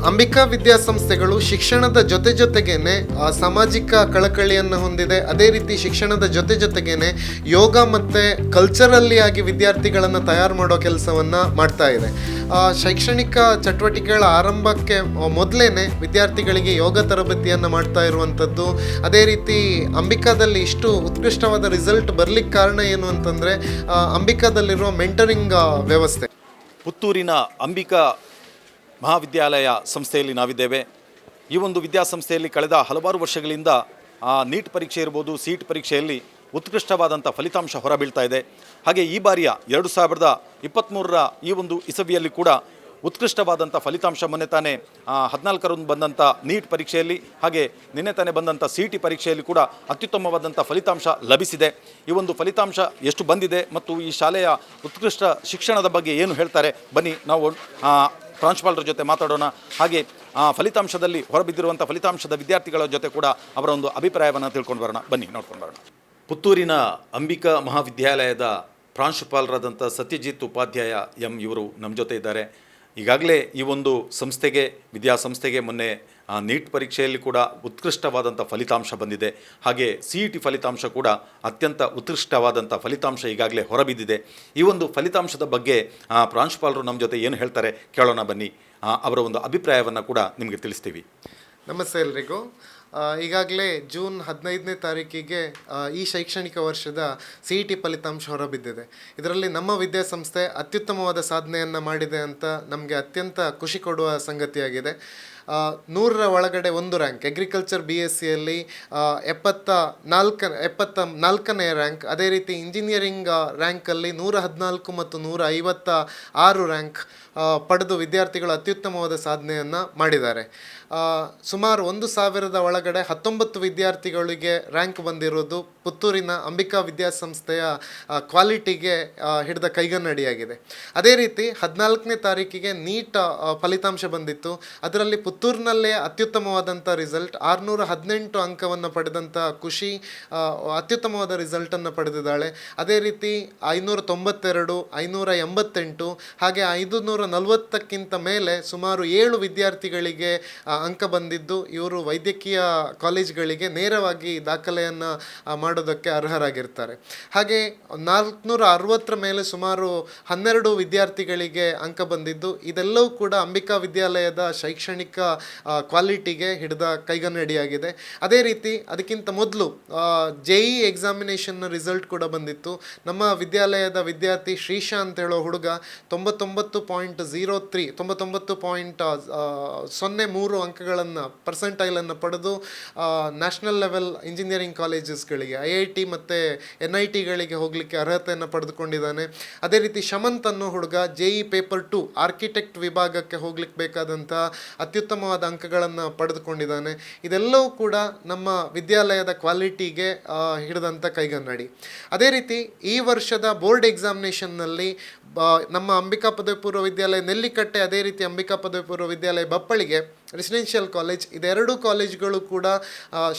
ಅಂಬಿಕಾ ವಿದ್ಯಾಸಂಸ್ಥೆಗಳು ಶಿಕ್ಷಣದ ಜೊತೆಗೇನೆ ಸಾಮಾಜಿಕ ಕಳಕಳಿಯನ್ನು ಹೊಂದಿದೆ. ಅದೇ ರೀತಿ ಶಿಕ್ಷಣದ ಜೊತೆಗೇನೆ ಯೋಗ ಮತ್ತು ಕಲ್ಚರಲ್ಲಿ ಆಗಿ ವಿದ್ಯಾರ್ಥಿಗಳನ್ನು ತಯಾರು ಮಾಡೋ ಕೆಲಸವನ್ನು ಮಾಡ್ತಾ ಇದೆ. ಶೈಕ್ಷಣಿಕ ಚಟುವಟಿಕೆಗಳ ಆರಂಭಕ್ಕೆ ಮೊದಲೇ ವಿದ್ಯಾರ್ಥಿಗಳಿಗೆ ಯೋಗ ತರಬೇತಿಯನ್ನು ಮಾಡ್ತಾ ಇರುವಂಥದ್ದು. ಅದೇ ರೀತಿ ಅಂಬಿಕಾದಲ್ಲಿ ಇಷ್ಟು ಉತ್ಕೃಷ್ಟವಾದ ರಿಸಲ್ಟ್ ಬರಲಿಕ್ಕೆ ಕಾರಣ ಏನು ಅಂತಂದರೆ ಅಂಬಿಕಾದಲ್ಲಿರುವ ಮೆಂಟರಿಂಗ್ ವ್ಯವಸ್ಥೆ. ಪುತ್ತೂರಿನ ಅಂಬಿಕಾ ಮಹಾವಿದ್ಯಾಲಯ ಸಂಸ್ಥೆಯಲ್ಲಿ ನಾವಿದ್ದೇವೆ. ಈ ಒಂದು ವಿದ್ಯಾಸಂಸ್ಥೆಯಲ್ಲಿ ಕಳೆದ ಹಲವಾರು ವರ್ಷಗಳಿಂದ ನೀಟ್ ಪರೀಕ್ಷೆ ಇರ್ಬೋದು, ಸೀಟ್ ಪರೀಕ್ಷೆಯಲ್ಲಿ ಉತ್ಕೃಷ್ಟವಾದಂಥ ಫಲಿತಾಂಶ ಹೊರಬೀಳ್ತಾ ಇದೆ. ಹಾಗೆ ಈ ಬಾರಿಯ 2023ರ ಈ ಒಂದು ಇಸವಿಯಲ್ಲಿ ಕೂಡ ಉತ್ಕೃಷ್ಟವಾದಂಥ ಫಲಿತಾಂಶ ಮೊನ್ನೆ ತಾನೇ 14ರಂದು ಬಂದಂಥ ನೀಟ್ ಪರೀಕ್ಷೆಯಲ್ಲಿ ಹಾಗೆ ನಿನ್ನೆ ತಾನೇ ಬಂದಂಥ CET ಪರೀಕ್ಷೆಯಲ್ಲಿ ಕೂಡ ಅತ್ಯುತ್ತಮವಾದಂಥ ಫಲಿತಾಂಶ ಲಭಿಸಿದೆ. ಈ ಒಂದು ಫಲಿತಾಂಶ ಎಷ್ಟು ಬಂದಿದೆ ಮತ್ತು ಈ ಶಾಲೆಯ ಉತ್ಕೃಷ್ಟ ಶಿಕ್ಷಣದ ಬಗ್ಗೆ ಏನು ಹೇಳ್ತಾರೆ ಬನ್ನಿ ನಾವು ಪ್ರಾಂಶುಪಾಲರ ಜೊತೆ ಮಾತಾಡೋಣ. ಹಾಗೆ ಫಲಿತಾಂಶದಲ್ಲಿ ಹೊರಬಿದ್ದಿರುವಂಥ ಫಲಿತಾಂಶದ ವಿದ್ಯಾರ್ಥಿಗಳ ಜೊತೆ ಕೂಡ ಅವರ ಒಂದು ಅಭಿಪ್ರಾಯವನ್ನು ತಿಳ್ಕೊಂಡು ಬರೋಣ. ಬನ್ನಿ ನೋಡ್ಕೊಂಡು ಬರೋಣ. ಪುತ್ತೂರಿನ ಅಂಬಿಕಾ ಮಹಾವಿದ್ಯಾಲಯದ ಪ್ರಾಂಶುಪಾಲರಾದಂಥ ಸತ್ಯಜಿತ್ ಉಪಾಧ್ಯಾಯ ಇವರು ನಮ್ಮ ಜೊತೆ ಇದ್ದಾರೆ. ಈಗಾಗಲೇ ಈ ಒಂದು ವಿದ್ಯಾಸಂಸ್ಥೆಗೆ ಮೊನ್ನೆ ನೀಟ್ ಪರೀಕ್ಷೆಯಲ್ಲಿ ಕೂಡ ಉತ್ಕೃಷ್ಟವಾದಂಥ ಫಲಿತಾಂಶ ಬಂದಿದೆ. ಹಾಗೆ CET ಫಲಿತಾಂಶ ಕೂಡ ಅತ್ಯಂತ ಉತ್ಕೃಷ್ಟವಾದಂಥ ಫಲಿತಾಂಶ ಈಗಾಗಲೇ ಹೊರಬಿದ್ದಿದೆ. ಈ ಒಂದು ಫಲಿತಾಂಶದ ಬಗ್ಗೆ ಪ್ರಾಂಶುಪಾಲರು ನಮ್ಮ ಜೊತೆ ಏನು ಹೇಳ್ತಾರೆ ಕೇಳೋಣ ಬನ್ನಿ. ಅವರ ಒಂದು ಅಭಿಪ್ರಾಯವನ್ನು ಕೂಡ ನಿಮಗೆ ತಿಳಿಸ್ತೀವಿ. ನಮಸ್ತೆ ಎಲ್ರಿಗೂ. ಈಗಾಗಲೇ ಜೂನ್ 15ನೇ ತಾರೀಕಿಗೆ ಈ ಶೈಕ್ಷಣಿಕ ವರ್ಷದ CET ಫಲಿತಾಂಶ ಹೊರಬಿದ್ದಿದೆ. ಇದರಲ್ಲಿ ನಮ್ಮ ವಿದ್ಯಾಸಂಸ್ಥೆ ಅತ್ಯುತ್ತಮವಾದ ಸಾಧನೆಯನ್ನು ಮಾಡಿದೆ ಅಂತ ನಮಗೆ ಅತ್ಯಂತ ಖುಷಿ ಕೊಡುವ ಸಂಗತಿಯಾಗಿದೆ. 100ರ ಒಳಗಡೆ 1 ರ್ಯಾಂಕ್, ಅಗ್ರಿಕಲ್ಚರ್ BSCಯಲ್ಲಿ 74ನೇ ರ್ಯಾಂಕ್, ಅದೇ ರೀತಿ ಇಂಜಿನಿಯರಿಂಗ್ ರ್ಯಾಂಕಲ್ಲಿ 114 ಮತ್ತು 156 ರ್ಯಾಂಕ್ ಪಡೆದು ವಿದ್ಯಾರ್ಥಿಗಳು ಅತ್ಯುತ್ತಮವಾದ ಸಾಧನೆಯನ್ನು ಮಾಡಿದ್ದಾರೆ. ಸುಮಾರು 1000ದ ಒಳಗಡೆ 19 ವಿದ್ಯಾರ್ಥಿಗಳಿಗೆ ರ್ಯಾಂಕ್ ಬಂದಿರೋದು ಪುತ್ತೂರಿನ ಅಂಬಿಕಾ ವಿದ್ಯಾಸಂಸ್ಥೆಯ ಕ್ವಾಲಿಟಿಗೆ ಹಿಡಿದ ಕೈಗನ್ನಡಿಯಾಗಿದೆ. ಅದೇ ರೀತಿ 14ನೇ ತಾರೀಕಿಗೆ ನೀಟ್ ಫಲಿತಾಂಶ ಬಂದಿತ್ತು. ಅದರಲ್ಲಿ ಪುತ್ತೂರಿನಲ್ಲೇ ಅತ್ಯುತ್ತಮವಾದಂಥ ರಿಸಲ್ಟ್ 618 ಅಂಕವನ್ನು ಪಡೆದಂಥ ಖುಷಿ ಅತ್ಯುತ್ತಮವಾದ ರಿಸಲ್ಟನ್ನು ಪಡೆದಿದ್ದಾಳೆ. ಅದೇ ರೀತಿ 592, 588 ಹಾಗೆ 540ಕ್ಕಿಂತ ಮೇಲೆ ಸುಮಾರು 7 ವಿದ್ಯಾರ್ಥಿಗಳಿಗೆ ಅಂಕ ಬಂದಿದ್ದು ಇವರು ವೈದ್ಯಕೀಯ ಕಾಲೇಜ್ಗಳಿಗೆ ನೇರವಾಗಿ ದಾಖಲೆಯನ್ನು ಮಾಡೋದಕ್ಕೆ ಅರ್ಹರಾಗಿರ್ತಾರೆ. ಹಾಗೆ 460ರ ಮೇಲೆ ಸುಮಾರು 12 ವಿದ್ಯಾರ್ಥಿಗಳಿಗೆ ಅಂಕ ಬಂದಿದ್ದು ಇದೆಲ್ಲವೂ ಕೂಡ ಅಂಬಿಕಾ ವಿದ್ಯಾಲಯದ ಶೈಕ್ಷಣಿಕ ಕ್ವಾಲಿಟಿಗೆ ಹಿಡಿದ ಕೈಗನ್ನಡಿಯಾಗಿದೆ. ಅದೇ ರೀತಿ ಅದಕ್ಕಿಂತ ಮೊದಲು JEE ಎಕ್ಸಾಮಿನೇಷನ್ನ ರಿಸಲ್ಟ್ ಕೂಡ ಬಂದಿತ್ತು. ನಮ್ಮ ವಿದ್ಯಾಲಯದ ವಿದ್ಯಾರ್ಥಿ ಶ್ರೀಶಾ ಅಂತ ಹೇಳೋ ಹುಡುಗ 99.03 ಅಂಕಗಳನ್ನು ಪರ್ಸೆಂಟೈಲನ್ನು ಪಡೆದು ನ್ಯಾಷನಲ್ ಲೆವೆಲ್ ಇಂಜಿನಿಯರಿಂಗ್ ಕಾಲೇಜಸ್ಗಳಿಗೆ IIT ಮತ್ತು NITಗಳಿಗೆ ಹೋಗಲಿಕ್ಕೆ ಅರ್ಹತೆಯನ್ನು ಪಡೆದುಕೊಂಡಿದ್ದಾನೆ. ಅದೇ ರೀತಿ ಶಮಂತ್ ಅನ್ನೋ ಹುಡುಗ JEE ಪೇಪರ್ 2 ಆರ್ಕಿಟೆಕ್ಟ್ ವಿಭಾಗಕ್ಕೆ ಹೋಗ್ಲಿಕ್ಕೆ ಬೇಕಾದಂಥ ಅತ್ಯುತ್ತಮವಾದ ಅಂಕಗಳನ್ನು ಪಡೆದುಕೊಂಡಿದ್ದಾನೆ. ಇದೆಲ್ಲವೂ ಕೂಡ ನಮ್ಮ ವಿದ್ಯಾಲಯದ ಕ್ವಾಲಿಟಿಗೆ ಹಿಡಿದಂಥ ಕೈಗನ್ನಡಿ. ಅದೇ ರೀತಿ ಈ ವರ್ಷದ ಬೋರ್ಡ್ ಎಕ್ಸಾಮಿನೇಷನ್ನಲ್ಲಿ ನಮ್ಮ ಅಂಬಿಕಾ ಪದವಿ ಪೂರ್ವ ವಿದ್ಯಾಲಯ ನೆಲ್ಲಿಕಟ್ಟೆ, ಅದೇ ರೀತಿ ಅಂಬಿಕಾ ಪದವಿ ಪೂರ್ವ ವಿದ್ಯಾಲಯ ಬಪ್ಪಳಿಗೆ ರೆಸಿಡೆನ್ಷಿಯಲ್ ಕಾಲೇಜ್, ಇದೆರಡೂ ಕಾಲೇಜ್ಗಳು ಕೂಡ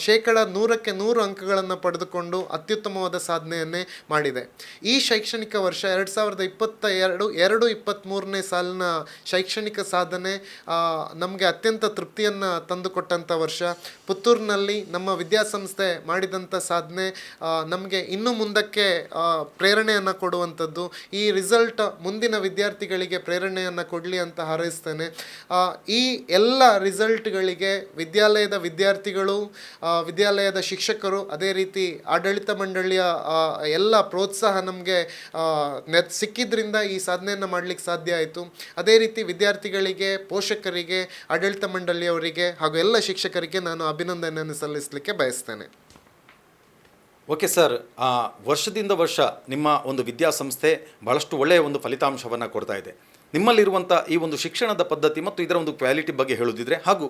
100ಕ್ಕೆ 100 ಅಂಕಗಳನ್ನು ಪಡೆದುಕೊಂಡು ಅತ್ಯುತ್ತಮವಾದ ಸಾಧನೆಯನ್ನೇ ಮಾಡಿದೆ. ಈ ಶೈಕ್ಷಣಿಕ ವರ್ಷ 2022-23ನೇ ಸಾಲಿನ ಶೈಕ್ಷಣಿಕ ಸಾಧನೆ ನಮಗೆ ಅತ್ಯಂತ ತೃಪ್ತಿಯನ್ನು ತಂದುಕೊಟ್ಟಂಥ ವರ್ಷ. ಪುತ್ತೂರಿನಲ್ಲಿ ನಮ್ಮ ವಿದ್ಯಾಸಂಸ್ಥೆ ಮಾಡಿದಂಥ ಸಾಧನೆ ನಮಗೆ ಇನ್ನೂ ಮುಂದಕ್ಕೆ ಪ್ರೇರಣೆಯನ್ನು ಕೊಡುವಂಥದ್ದು. ಈ ರಿಸಲ್ಟ್ ಮುಂದಿನ ವಿದ್ಯಾರ್ಥಿಗಳಿಗೆ ಪ್ರೇರಣೆಯನ್ನು ಕೊಡಲಿ ಅಂತ ಹಾರೈಸ್ತೇನೆ. ಈ ಎಲ್ಲ ರಿಸಲ್ಟ್ಗಳಿಗೆ ವಿದ್ಯಾಲಯದ ವಿದ್ಯಾರ್ಥಿಗಳು, ವಿದ್ಯಾಲಯದ ಶಿಕ್ಷಕರು, ಅದೇ ರೀತಿ ಆಡಳಿತ ಮಂಡಳಿಯ ಎಲ್ಲ ಪ್ರೋತ್ಸಾಹ ನಮಗೆ ಸಿಕ್ಕಿದ್ರಿಂದ ಈ ಸಾಧನೆಯನ್ನು ಮಾಡಲಿಕ್ಕೆ ಸಾಧ್ಯ ಆಯಿತು. ಅದೇ ರೀತಿ ವಿದ್ಯಾರ್ಥಿಗಳಿಗೆ, ಪೋಷಕರಿಗೆ, ಆಡಳಿತ ಮಂಡಳಿಯವರಿಗೆ ಹಾಗೂ ಎಲ್ಲ ಶಿಕ್ಷಕರಿಗೆ ನಾನು ಅಭಿನಂದನೆಯನ್ನು ಸಲ್ಲಿಸಲಿಕ್ಕೆ ಬಯಸ್ತೇನೆ. ಓಕೆ ಸರ್, ವರ್ಷದಿಂದ ವರ್ಷ ನಿಮ್ಮ ಒಂದು ವಿದ್ಯಾಸಂಸ್ಥೆ ಭಾಳಷ್ಟು ಒಳ್ಳೆಯ ಒಂದು ಫಲಿತಾಂಶವನ್ನು ಕೊಡ್ತಾ ಇದೆ. ನಿಮ್ಮಲ್ಲಿರುವಂಥ ಈ ಒಂದು ಶಿಕ್ಷಣದ ಪದ್ಧತಿ ಮತ್ತು ಇದರ ಒಂದು ಕ್ವಾಲಿಟಿ ಬಗ್ಗೆ ಹೇಳೋದಿದ್ರೆ, ಹಾಗೂ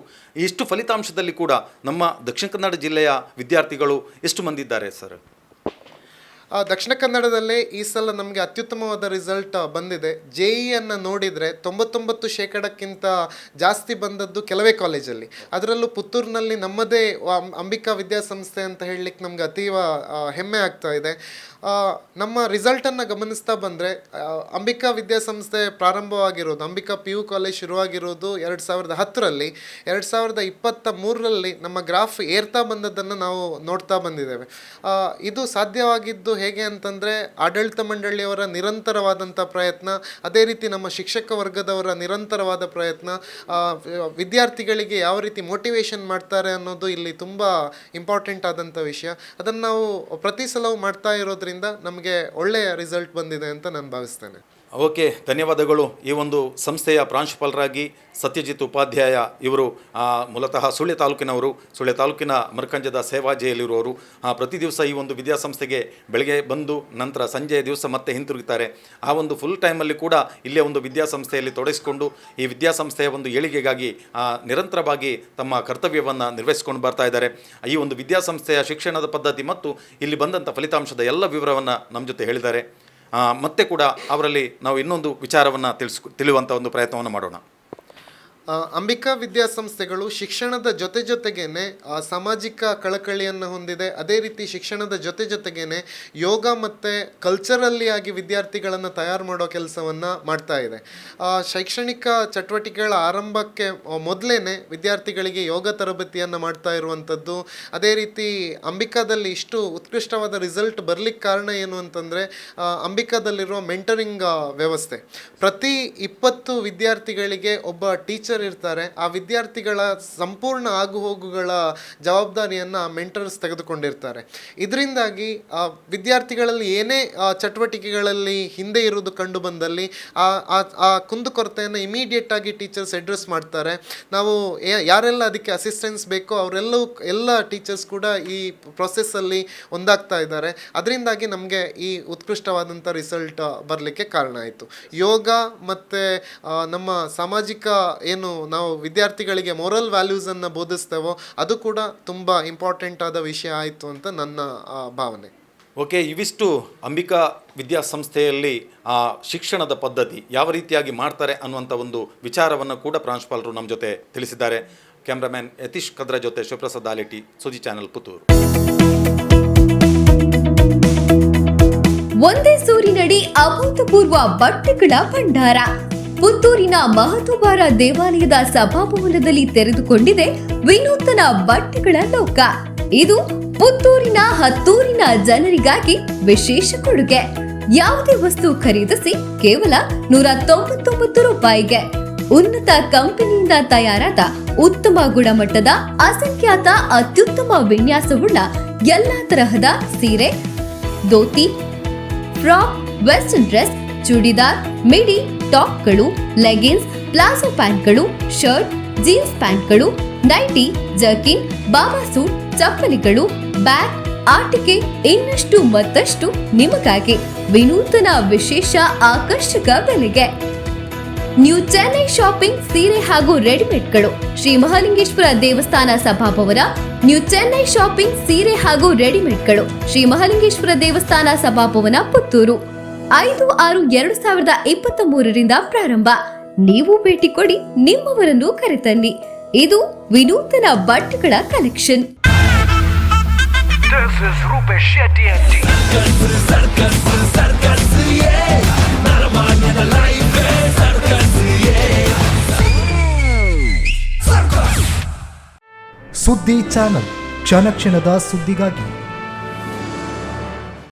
ಇಷ್ಟು ಫಲಿತಾಂಶದಲ್ಲಿ ಕೂಡ ನಮ್ಮ ದಕ್ಷಿಣ ಕನ್ನಡ ಜಿಲ್ಲೆಯ ವಿದ್ಯಾರ್ಥಿಗಳು ಎಷ್ಟು ಮಂದಿ ಇದ್ದಾರೆ ಸರ್? ದಕ್ಷಿಣ ಕನ್ನಡದಲ್ಲೇ ಈ ಸಲ ನಮಗೆ ಅತ್ಯುತ್ತಮವಾದ ರಿಸಲ್ಟ್ ಬಂದಿದೆ. JEEಯನ್ನು ನೋಡಿದರೆ 99% ಜಾಸ್ತಿ ಬಂದದ್ದು ಕೆಲವೇ ಕಾಲೇಜಲ್ಲಿ. ಅದರಲ್ಲೂ ಪುತ್ತೂರಿನಲ್ಲಿ ನಮ್ಮದೇ ಅಂಬಿಕಾ ವಿದ್ಯಾಸಂಸ್ಥೆ ಅಂತ ಹೇಳಲಿಕ್ಕೆ ನಮಗೆ ಅತೀವ ಹೆಮ್ಮೆ ಆಗ್ತಾ ಇದೆ. ನಮ್ಮ ರಿಸಲ್ಟನ್ನು ಗಮನಿಸ್ತಾ ಬಂದರೆ ಅಂಬಿಕಾ ವಿದ್ಯಾಸಂಸ್ಥೆ ಪ್ರಾರಂಭವಾಗಿರೋದು, ಅಂಬಿಕಾ PU ಕಾಲೇಜ್ ಶುರುವಾಗಿರೋದು 2010ರಲ್ಲಿ. 2023ರಲ್ಲಿ ನಮ್ಮ ಗ್ರಾಫ್ ಏರ್ತಾ ಬಂದದ್ದನ್ನು ನಾವು ನೋಡ್ತಾ ಬಂದಿದ್ದೇವೆ. ಇದು ಸಾಧ್ಯವಾಗಿದ್ದು ಹೇಗೆ ಅಂತಂದರೆ ಆಡಳಿತ ಮಂಡಳಿಯವರ ನಿರಂತರವಾದಂಥ ಪ್ರಯತ್ನ, ಅದೇ ರೀತಿ ನಮ್ಮ ಶಿಕ್ಷಕ ವರ್ಗದವರ ನಿರಂತರವಾದ ಪ್ರಯತ್ನ, ವಿದ್ಯಾರ್ಥಿಗಳಿಗೆ ಯಾವ ರೀತಿ ಮೋಟಿವೇಶನ್ ಮಾಡ್ತಾರೆ ಅನ್ನೋದು ಇಲ್ಲಿ ತುಂಬ ಇಂಪಾರ್ಟೆಂಟ್ ಆದಂಥ ವಿಷಯ. ಅದನ್ನು ನಾವು ಪ್ರತಿ ಸಲವೂ ಮಾಡ್ತಾ ಇರೋದ್ರಿಂದ ನಮಗೆ ಒಳ್ಳೆಯ ರಿಸಲ್ಟ್ ಬಂದಿದೆ ಅಂತ ನಾನು ಭಾವಿಸ್ತೇನೆ. ಓಕೆ, ಧನ್ಯವಾದಗಳು. ಈ ಒಂದು ಸಂಸ್ಥೆಯ ಪ್ರಾಂಶುಪಾಲರಾಗಿ ಸತ್ಯಜಿತ್ ಉಪಾಧ್ಯಾಯ ಇವರು ಮೂಲತಃ ಸುಳ್ಯ ತಾಲೂಕಿನವರು, ಸುಳ್ಯ ತಾಲೂಕಿನ ಮರ್ಕಂಜದ ಸೇವಾ ಜೆಯಲ್ಲಿರುವವರು. ಪ್ರತಿ ದಿವಸ ಈ ಒಂದು ವಿದ್ಯಾಸಂಸ್ಥೆಗೆ ಬೆಳಗ್ಗೆ ಬಂದು ನಂತರ ಸಂಜೆಯ ದಿವಸ ಮತ್ತೆ ಹಿಂತಿರುಗುತ್ತಾರೆ. ಆ ಒಂದು ಫುಲ್ ಟೈಮಲ್ಲಿ ಕೂಡ ಇಲ್ಲೇ ಒಂದು ವಿದ್ಯಾಸಂಸ್ಥೆಯಲ್ಲಿ ತೊಡಗಿಸಿಕೊಂಡು ಈ ವಿದ್ಯಾಸಂಸ್ಥೆಯ ಒಂದು ಏಳಿಗೆಗಾಗಿ ನಿರಂತರವಾಗಿ ತಮ್ಮ ಕರ್ತವ್ಯವನ್ನು ನಿರ್ವಹಿಸಿಕೊಂಡು ಬರ್ತಾ ಇದ್ದಾರೆ. ಈ ಒಂದು ವಿದ್ಯಾಸಂಸ್ಥೆಯ ಶಿಕ್ಷಣದ ಪದ್ಧತಿ ಮತ್ತು ಇಲ್ಲಿ ಬಂದಂಥ ಫಲಿತಾಂಶದ ಎಲ್ಲ ವಿವರವನ್ನು ನಮ್ಮ ಜೊತೆ ಹೇಳಿದ್ದಾರೆ. ಮತ್ತೆ ಕೂಡ ಅವರಲ್ಲಿ ನಾವು ಇನ್ನೊಂದು ವಿಚಾರವನ್ನು ತಿಳಿಯುವಂಥ ಒಂದು ಪ್ರಯತ್ನವನ್ನು ಮಾಡೋಣ. ಅಂಬಿಕಾ ವಿದ್ಯಾಸಂಸ್ಥೆಗಳು ಶಿಕ್ಷಣದ ಜೊತೆಗೇನೆ ಸಾಮಾಜಿಕ ಕಳಕಳಿಯನ್ನು ಹೊಂದಿದೆ. ಅದೇ ರೀತಿ ಶಿಕ್ಷಣದ ಜೊತೆಗೇನೆ ಯೋಗ ಮತ್ತು ಕಲ್ಚರಲ್ಲಿ ಆಗಿ ವಿದ್ಯಾರ್ಥಿಗಳನ್ನು ತಯಾರು ಮಾಡೋ ಕೆಲಸವನ್ನು ಮಾಡ್ತಾ ಇದೆ. ಶೈಕ್ಷಣಿಕ ಚಟುವಟಿಕೆಗಳ ಆರಂಭಕ್ಕೆ ಮೊದಲೇ ವಿದ್ಯಾರ್ಥಿಗಳಿಗೆ ಯೋಗ ತರಬೇತಿಯನ್ನು ಮಾಡ್ತಾ ಇರುವಂಥದ್ದು. ಅದೇ ರೀತಿ ಅಂಬಿಕಾದಲ್ಲಿ ಇಷ್ಟು ಉತ್ಕೃಷ್ಟವಾದ ರಿಸಲ್ಟ್ ಬರಲಿಕ್ಕೆ ಕಾರಣ ಏನು ಅಂತಂದರೆ ಅಂಬಿಕಾದಲ್ಲಿರುವ ಮೆಂಟರಿಂಗ್ ವ್ಯವಸ್ಥೆ. ಪ್ರತಿ 20 ವಿದ್ಯಾರ್ಥಿಗಳಿಗೆ ಒಬ್ಬ ಟೀಚರ್ ಇರ್ತಾರೆ. ಆ ವಿದ್ಯಾರ್ಥಿಗಳ ಸಂಪೂರ್ಣ ಆಗುಹೋಗುಗಳ ಜವಾಬ್ದಾರಿಯನ್ನು ಮೆಂಟರ್ಸ್ ತೆಗೆದುಕೊಂಡಿರ್ತಾರೆ. ಇದರಿಂದಾಗಿ ವಿದ್ಯಾರ್ಥಿಗಳಲ್ಲಿ ಏನೇ ಚಟುವಟಿಕೆಗಳಲ್ಲಿ ಹಿಂದೆ ಇರುವುದು ಕಂಡು ಬಂದಲ್ಲಿ ಆ ಕುಂದುಕೊರತೆಯನ್ನು ಇಮಿಡಿಯೇಟ್ ಆಗಿ ಟೀಚರ್ಸ್ ಅಡ್ರೆಸ್ ಮಾಡ್ತಾರೆ. ನಾವು ಯಾರೆಲ್ಲ ಅದಕ್ಕೆ ಅಸಿಸ್ಟೆನ್ಸ್ ಬೇಕೋ ಎಲ್ಲ ಟೀಚರ್ಸ್ ಕೂಡ ಈ ಪ್ರೊಸೆಸ್ಸಲ್ಲಿ ಒಂದಾಗ್ತಾ ಇದ್ದಾರೆ. ಅದರಿಂದಾಗಿ ನಮಗೆ ಈ ಉತ್ಕೃಷ್ಟವಾದಂಥ ರಿಸಲ್ಟ್ ಬರಲಿಕ್ಕೆ ಕಾರಣ ಆಯಿತು. ಯೋಗ ಮತ್ತು ನಮ್ಮ ಸಾಮಾಜಿಕ ಏನು ನಾವು ವಿದ್ಯಾರ್ಥಿಗಳಿಗೆ ಮೊರಲ್ ವ್ಯಾಲ್ಯೂಸನ್ನು ಬೋಧಿಸ್ತೇವೋ ಅದು ಕೂಡ ತುಂಬ ಇಂಪಾರ್ಟೆಂಟ್ ಆದ ವಿಷಯ ಆಯಿತು ಅಂತ ನನ್ನ ಭಾವನೆ. ಓಕೆ, ಇವಿಷ್ಟು ಅಂಬಿಕಾ ವಿದ್ಯಾಸಂಸ್ಥೆಯಲ್ಲಿ ಶಿಕ್ಷಣದ ಪದ್ಧತಿ ಯಾವ ರೀತಿಯಾಗಿ ಮಾಡ್ತಾರೆ ಅನ್ನುವಂಥ ಒಂದು ವಿಚಾರವನ್ನು ಕೂಡ ಪ್ರಾಂಶುಪಾಲರು ನಮ್ಮ ಜೊತೆ ತಿಳಿಸಿದ್ದಾರೆ. ಕ್ಯಾಮ್ರಾಮ್ಯಾನ್ ಯತೀಶ್ ಕದ್ರ ಜೊತೆ ಶಿವಪ್ರಸಾದ್ ಆಲೇಟಿ, ಸುದ್ದಿ ಚಾನೆಲ್, ಪುತ್ತೂರು. ಒಂದೇ ಸೂರಿನಡಿ ಅಭೂತಪೂರ್ವ ಬಟ್ಟೆಗಳ ಭಂಡಾರ ಪುತ್ತೂರಿನ ಮಹತೋಬಾರ ದೇವಾಲಯದ ಸಭಾಭವನದಲ್ಲಿ ತೆರೆದುಕೊಂಡಿದೆ ವಿನೂತನ ಬಟ್ಟೆಗಳ ಲೋಕ. ಇದು ಪುತ್ತೂರಿನ ಹತ್ತೂರಿನ ಜನರಿಗಾಗಿ ವಿಶೇಷ ಕೊಡುಗೆ. ಯಾವುದೇ ವಸ್ತು ಖರೀದಿಸಿ ಕೇವಲ 199 ರೂಪಾಯಿಗೆ ಉನ್ನತ ಕಂಪನಿಯಿಂದ ತಯಾರಾದ ಉತ್ತಮ ಗುಣಮಟ್ಟದ ಅಸಂಖ್ಯಾತ ಅತ್ಯುತ್ತಮ ವಿನ್ಯಾಸವುಳ್ಳ ಎಲ್ಲಾ ತರಹದ ಸೀರೆ, dhoti, frock, western dress, churidar, midi, ಟಾಪ್ಗಳು, ಲೆಗಿನ್ಸ್, ಪ್ಲಾಜೋ ಪ್ಯಾಂಟ್ಗಳು, ಶರ್ಟ್, ಜೀನ್ಸ್ ಪ್ಯಾಂಟ್ಗಳು, ನೈಟಿ, ಜರ್ಕಿನ್, ಬಾಬಾ ಸೂಟ್, ಚಪ್ಪಲಿಗಳು, ಬ್ಯಾಗ್, ಆಟಿಕೆ, ಇನ್ನಷ್ಟು ಮತ್ತಷ್ಟು ನಿಮಗಾಗಿ ವಿನೂತನ ವಿಶೇಷ ಆಕರ್ಷಕ ಬೆಲೆಗೆ. ನ್ಯೂ ಚೆನ್ನೈ ಶಾಪಿಂಗ್ ಸೀರೆ ಹಾಗೂ ರೆಡಿಮೇಡ್ಗಳು, ಶ್ರೀ ಮಹಾಲಿಂಗೇಶ್ವರ ದೇವಸ್ಥಾನ ಸಭಾಭವನ. ನ್ಯೂ ಚೆನ್ನೈ ಶಾಪಿಂಗ್ ಸೀರೆ ಹಾಗೂ ರೆಡಿಮೇಡ್ಗಳು, ಶ್ರೀ ಮಹಾಲಿಂಗೇಶ್ವರ ದೇವಸ್ಥಾನ ಸಭಾಭವನ, ಪುತ್ತೂರು. 5/6/2023 ಪ್ರಾರಂಭ. ನೀವು ಭೇಟಿ ಕೊಡಿ, ನಿಮ್ಮವರನ್ನು ಕರೆತನ್ನಿ. ಇದು ವಿನೂತನ ಬಟ್ಟೆಗಳ collection. This is Rupesh Shetty and team. ಸುದ್ದಿ ಚಾನಲ್, ಕ್ಷಣ ಕ್ಷಣದ ಸುದ್ದಿಗಾಗಿ.